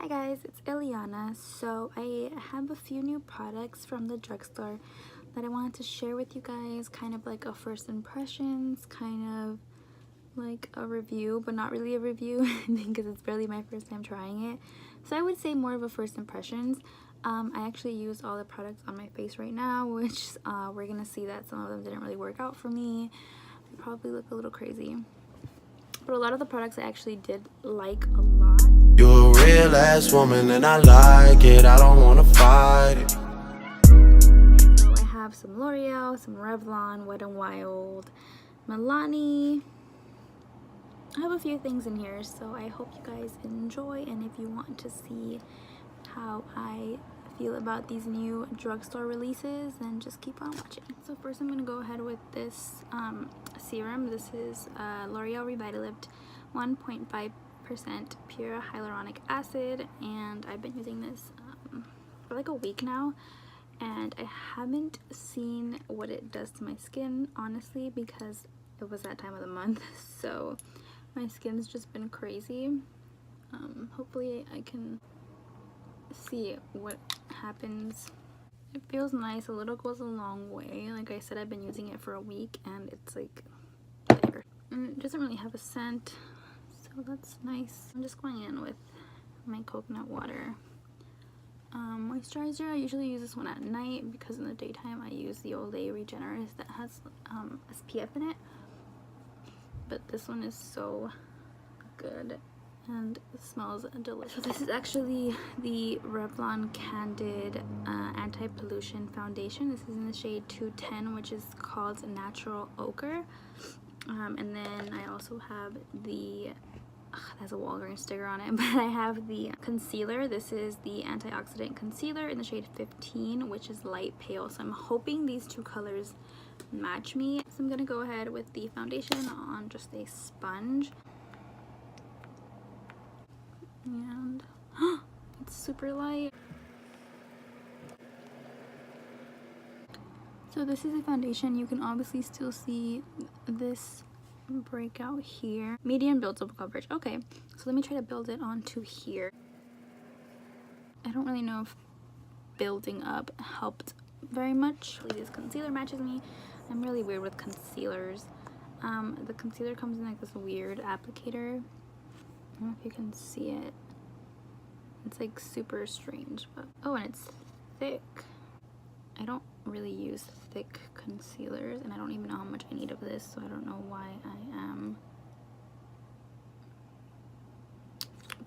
Hi guys, it's Ileana. So I have a few new products from the drugstore that I wanted to share with you guys, kind of like a first impressions, kind of like a review, but not really a review because it's barely my first time trying it. So I would say more of a first impressions. I actually used all the products on my face right now, which we're gonna see that some of them didn't really work out for me. I probably look a little crazy, but a lot of the products I actually did like a lot. You're a real ass woman and I like it, I don't wanna fight it. So I have some L'Oreal, some Revlon, Wet n Wild, MILANI. I have a few things in here, so I hope you guys enjoy, and if you want to see how I feel about these new drugstore releases, then just keep on watching. So first I'm going to go ahead with this serum. This is L'Oreal Revitalift 1.5% pure hyaluronic acid, and I've been using this for like a week now, and I haven't seen what it does to my skin, honestly, because it was that time of the month, so my skin's just been crazy. Hopefully I can see what happens. It feels nice. A little goes a long way. Like I said, I've been using it for a week and it's like there. And it doesn't really have a scent, so that's nice. I'm just going in with my coconut water. Moisturizer, I usually use this one at night because in the daytime I use the Olay Regenerist that has SPF in it. But this one is so good and it smells delicious. So this is actually the Revlon Candid Anti-Pollution Foundation. This is in the shade 210, which is called Natural Ochre. And then I also have the, there's a Walgreens sticker on it, but I have the concealer. This is the antioxidant concealer in the shade 15, which is light pale. So I'm hoping these two colors match me. So I'm gonna go ahead with the foundation on just a sponge. And it's super light. So this is a foundation. You can obviously still see this breakout here. Medium builds up coverage. Okay, so let me try to build it onto here. I don't really know if building up helped very much. This concealer matches me. I'm really weird with concealers. The concealer comes in like this weird applicator. I don't know if you can see it. It's like super strange, but oh, and it's thick. I don't really use thick concealers, and I don't even know how much I need of this, so I don't know why I am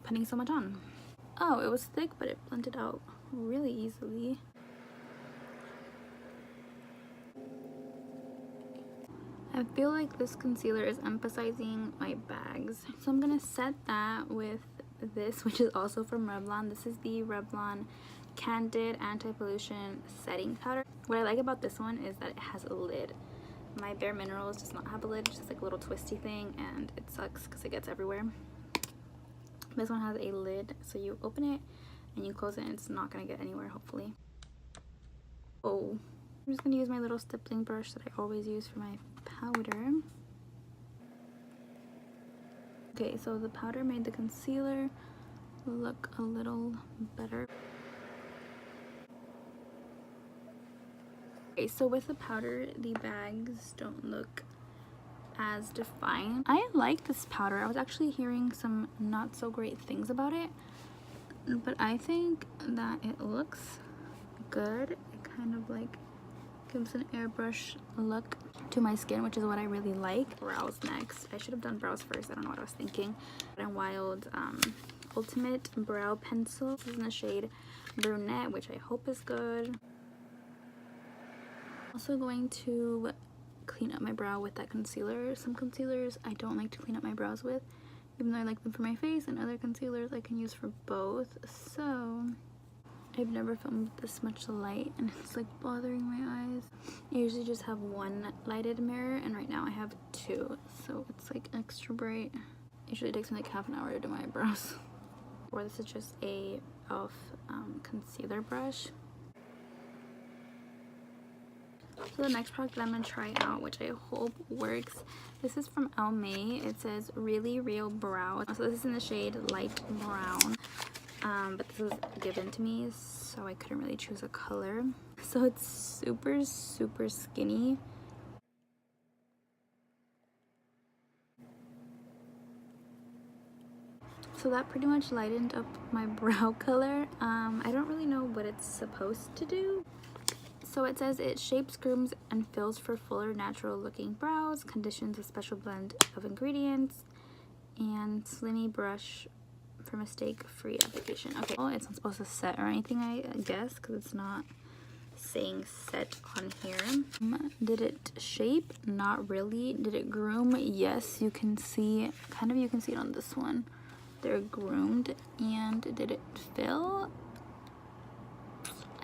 putting so much on. Oh, it was thick, but it blended out really easily. I feel like this concealer is emphasizing my bags, so I'm gonna set that with this, which is also from Revlon. This is the Revlon Candid Anti-Pollution Setting Powder. What I like about this one is that it has a lid. My Bare Minerals does not have a lid. It's just like a little twisty thing, and it sucks because it gets everywhere. This one has a lid, so you open it and you close it and it's not gonna get anywhere, hopefully. Oh, I'm just gonna use my little stippling brush that I always use for my powder. Okay, so the powder made the concealer look a little better. Okay, so with the powder, the bags don't look as defined. I like this powder. I was actually hearing some not so great things about it, but I think that it looks good. It kind of like gives an airbrush look to my skin, which is what I really like. Brows next. I should have done brows first. I don't know what I was thinking. Wet n Wild Ultimate Brow Pencil. This is in the shade Brunette, which I hope is good. Also going to clean up my brow with that concealer. Some concealers I don't like to clean up my brows with, even though I like them for my face, and other concealers I can use for both. So I've never filmed with this much light and it's like bothering my eyes. I usually just have one lighted mirror, and right now I have two, so it's like extra bright. Usually it takes me like half an hour to do my eyebrows. Or this is just a e.l.f. Concealer brush. So the next product that I'm going to try out, which I hope works, this is from May. It says Really Real Brow. So this is in the shade Light Brown. but this was given to me, so I couldn't really choose a color. So it's super, super skinny. So that pretty much lightened up my brow color. I don't really know what it's supposed to do. So it says it shapes, grooms, and fills for fuller, natural looking brows, conditions a special blend of ingredients, and slimy brush for mistake-free application. Okay, well, it's not supposed to set or anything, I guess, because it's not saying set on here. Did it shape? Not really. Did it groom? Yes, you can see, you can see it on this one. They're groomed. And did it fill?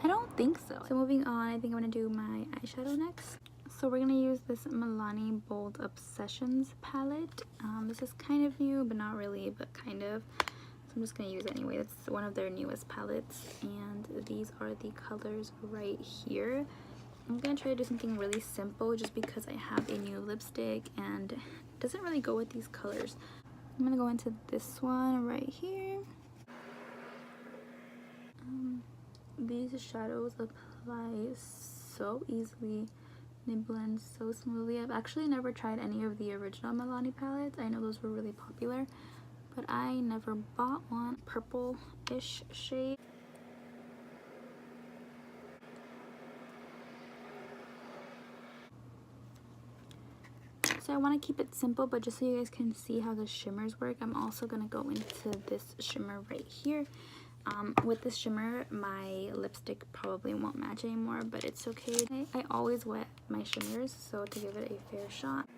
I don't think so. So moving on, I think I'm gonna do my eyeshadow next. So we're gonna use this MILANI Bold Obsessions palette. This is kind of new, but not really, but kind of. So I'm just gonna use it anyway. It's one of their newest palettes, and these are the colors right here. I'm gonna try to do something really simple just because I have a new lipstick and it doesn't really go with these colors. I'm gonna go into this one right here. These shadows apply so easily. They blend so smoothly. I've actually never tried any of the original MILANI palettes. I know those were really popular, but I never bought one. Purple-ish shade. So I want to keep it simple, but just so you guys can see how the shimmers work, I'm also going to go into this shimmer right here. With this shimmer, my lipstick probably won't match anymore, but it's okay. I always wet my shimmers, so to give it a fair shot.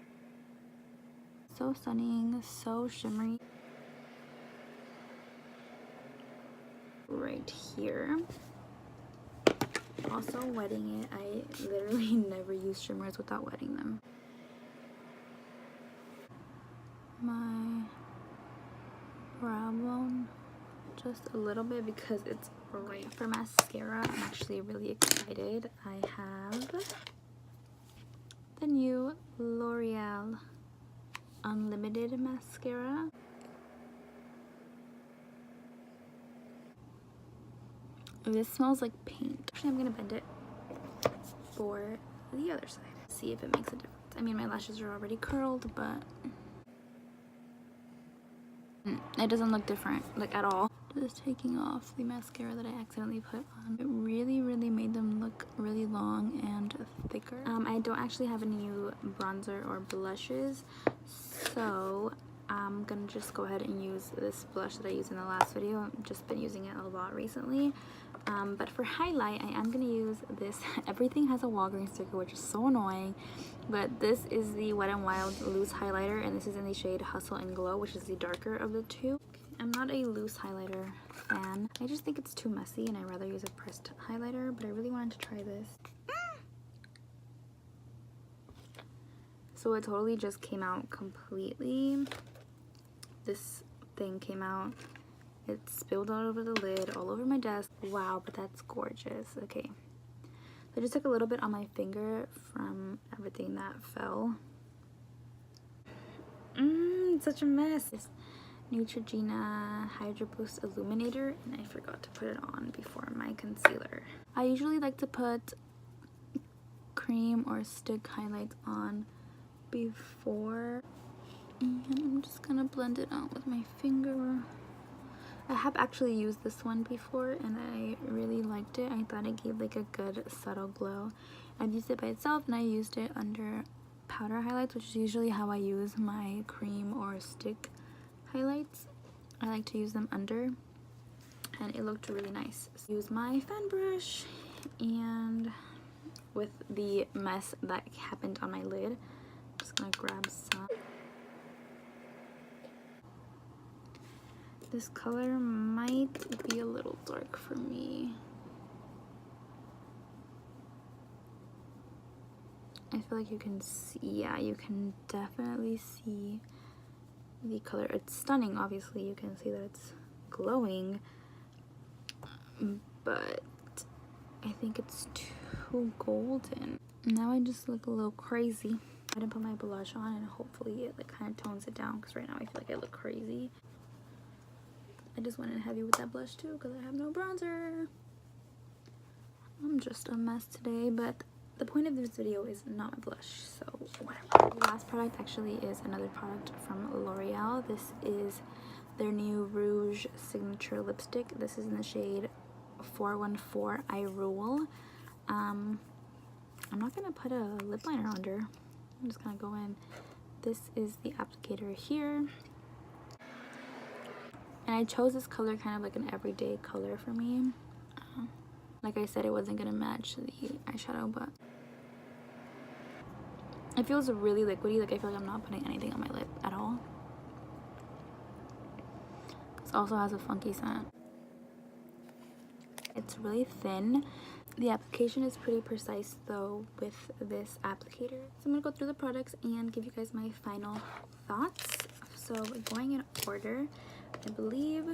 So stunning, so shimmery. Right here. Also wetting it. I literally never use shimmers without wetting them. My brow bone. Just a little bit because it's right. For mascara, I'm actually really excited. I have the new L'Oreal Unlimited mascara. This smells like paint. Actually, I'm gonna bend it for the other side. See if it makes a difference. I mean, my lashes are already curled, but it doesn't look different, like, at all. Just taking off the mascara that I accidentally put on. It really made them look really long and thicker. I don't actually have any new bronzer or blushes, so I'm gonna just go ahead and use this blush that I used in the last video. I've just been using it a lot recently. But for highlight, I am gonna use this. Everything has a Walgreens sticker, which is so annoying, but this is the Wet n Wild loose highlighter, and this is in the shade Hustle and Glow, which is the darker of the two. I'm not a loose highlighter fan. I just think it's too messy, and I'd rather use a pressed highlighter, but I really wanted to try this. So it totally just came out completely. This thing came out. It spilled all over the lid, all over my desk. Wow, but that's gorgeous. Okay. So I just took a little bit on my finger from everything that fell. It's such a mess. This Neutrogena Hydro Boost Illuminator, and I forgot to put it on before my concealer. I usually like to put cream or stick highlights on before, and I'm just gonna blend it out with my finger. I have actually used this one before and I really liked it. I thought it gave like a good subtle glow. I've used it by itself, and I used it under powder highlights, which is usually how I use my cream or stick highlights. I like to use them under, and it looked really nice. So use my fan brush, and with the mess that happened on my lid, I'm just gonna grab some. This color might be a little dark for me. I feel like you can see, yeah, you can definitely see the color. It's stunning, obviously. You can see that it's glowing, but I think it's too golden. Now I just look a little crazy. I didn't put my blush on, and hopefully it like kind of tones it down, because right now I feel like I look crazy. I just went in heavy with that blush too because I have no bronzer. I'm just a mess today, but the point of this video is not my blush, so whatever. The last product actually is another product from L'Oreal. This is their new Rouge Signature Lipstick. This is in the shade 414 I Rule. I'm not gonna put a lip liner under. I'm just gonna go in. This is the applicator here. And I chose this color kind of like an everyday color for me. Like I said, it wasn't gonna match the eyeshadow, but it feels really liquidy. Like I feel like I'm not putting anything on my lip at all. This also has a funky scent. It's really thin. The application is pretty precise though with this applicator. So I'm gonna go through the products and give you guys my final thoughts. So going in order, I believe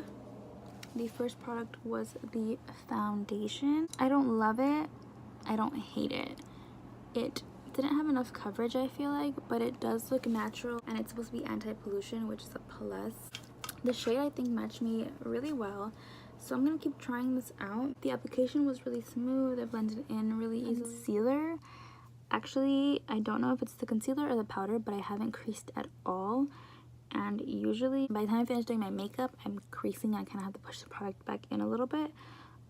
the first product was the foundation. I don't love it. I don't hate it. It didn't have enough coverage, I feel like, but it does look natural and it's supposed to be anti-pollution, which is a plus. The shade I think matched me really well, so I'm gonna keep trying this out. The application was really smooth. It blended in really easily. Concealer, actually, I don't know if it's the concealer or the powder, but I haven't creased at all. And usually by the time I finish doing my makeup, I'm creasing. I kind of have to push the product back in a little bit.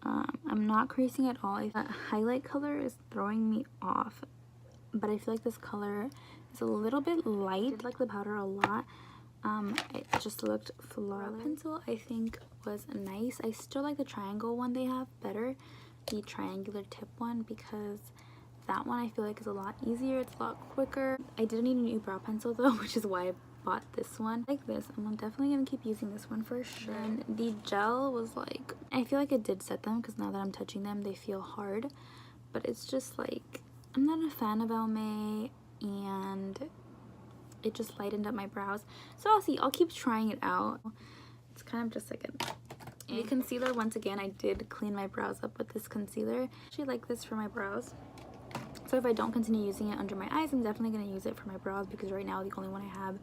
I'm not creasing at all. That highlight color is throwing me off, but I feel like this color is a little bit light. I did like the powder a lot. It just looked flawless. Pencil I think was nice. I still like the triangle one they have better, the triangular tip one, because that one I feel like is a lot easier. It's a lot quicker. I did need a new brow pencil though, which is why I bought this one. Like this, I'm definitely gonna keep using this one for sure. And the gel was like, I feel like it did set them because now that I'm touching them they feel hard, but it's just like, I'm not a fan of Almay and it just lightened up my brows. So I'll see, I'll keep trying it out. It's kind of just like the concealer. Once again, I did clean my brows up with this concealer. I actually like this for my brows. So if I don't continue using it under my eyes, I'm definitely going to use it for my brows because right now the only one I have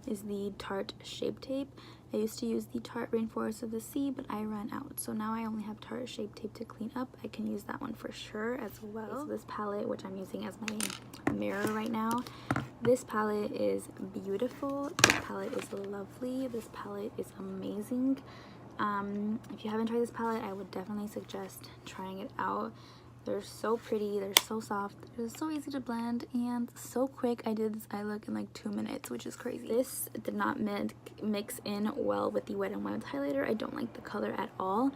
is the Tarte Shape Tape. I used to use the Tarte Rainforest of the Sea, but I ran out. So now I only have Tarte Shape Tape to clean up. I can use that one for sure as well. Okay, so this palette, which I'm using as my mirror right now, this palette is beautiful. This palette is lovely. This palette is amazing. If you haven't tried this palette, I would definitely suggest trying it out. They're so pretty, they're so soft, they're so easy to blend, and so quick. I did this eye look in like 2 minutes, which is crazy. This did not mix in well with the Wet n Wild highlighter. I don't like the color at all,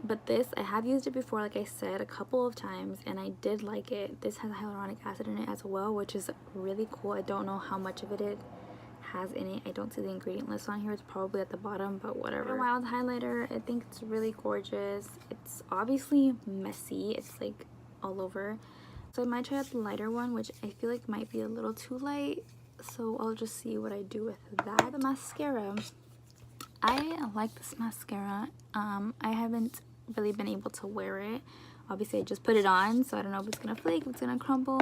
but this, I have used it before, like I said, a couple of times, and I did like it. This has hyaluronic acid in it as well, which is really cool. I don't know how much of it has in it. I don't see the ingredient list on here. It's probably at the bottom, but whatever. Wet n Wild highlighter, I think it's really gorgeous. It's obviously messy. It's like all over. So I might try out the lighter one, which I feel like might be a little too light. So I'll just see what I do with that. The mascara. I like this mascara. I haven't really been able to wear it. Obviously I just put it on, so I don't know if it's gonna flake, if it's gonna crumble,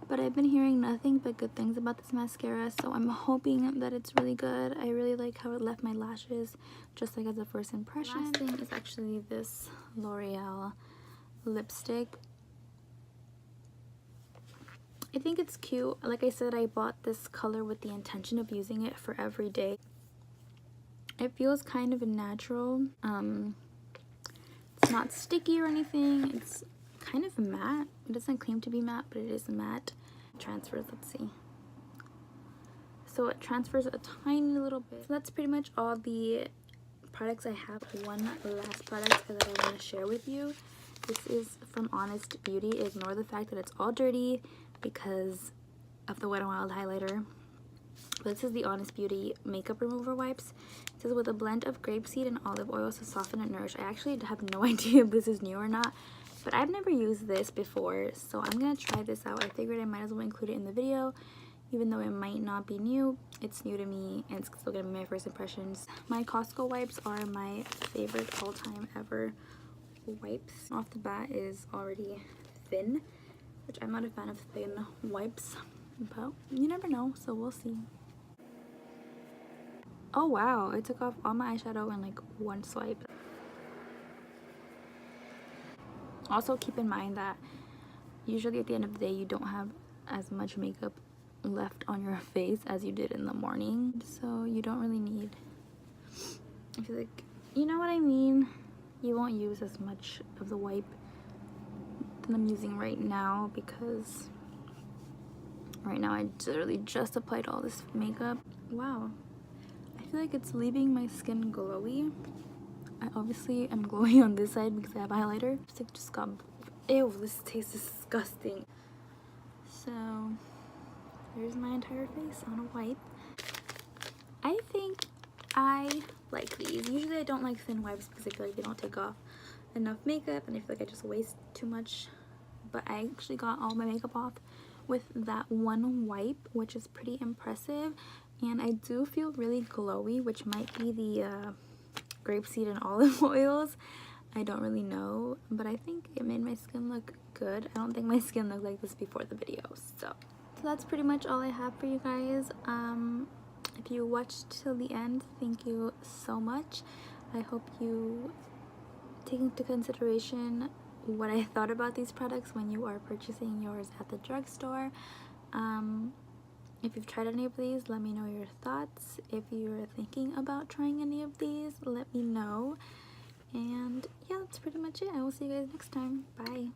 but I've been hearing nothing but good things about this mascara, so I'm hoping that it's really good. I really like how it left my lashes, just like as a first impression. Last thing is actually this L'Oreal lipstick. I think it's cute. Like I said, I bought this color with the intention of using it for every day. It feels kind of natural. It's not sticky or anything. It's kind of matte. It doesn't claim to be matte, but it is matte. It transfers, let's see. So it transfers a tiny little bit. So that's pretty much all the products I have. One last product that I want to share with you. This is from Honest Beauty. Ignore the fact that it's all dirty because of the Wet n Wild highlighter. But this is the Honest Beauty makeup remover wipes. It says with a blend of grapeseed and olive oils to soften and nourish. I actually have no idea if this is new or not, but I've never used this before, so I'm gonna try this out. I figured I might as well include it in the video, even though it might not be new. It's new to me and it's still gonna be my first impressions. My Costco wipes are my favorite all-time ever wipes. Off the bat is already thin, which I'm not a fan of thin wipes, but you never know, so we'll see. Oh wow, I took off all my eyeshadow in like one swipe. Also keep in mind that usually at the end of the day you don't have as much makeup left on your face as you did in the morning, so you don't really need, I feel like, you know what I mean, you won't use as much of the wipe that I'm using right now, because right now I literally just applied all this makeup. Wow, I feel like it's leaving my skin glowy. I obviously am glowy on this side because I have a highlighter. Lipstick just got, ew, this tastes disgusting. So there's my entire face on a wipe. I think I like these. Usually I don't like thin wipes because I feel like they don't take off enough makeup and I feel like I just waste too much. But I actually got all my makeup off with that one wipe, which is pretty impressive. And I do feel really glowy, which might be the grapeseed and olive oils. I don't really know, but I think it made my skin look good. I don't think my skin looked like this before the video. So that's pretty much all I have for you guys. If you watched till the end, thank you so much. I hope you take into consideration what I thought about these products when you are purchasing yours at the drugstore. If you've tried any of these, let me know your thoughts. If you're thinking about trying any of these, let me know. And yeah, that's pretty much it. I will see you guys next time. Bye.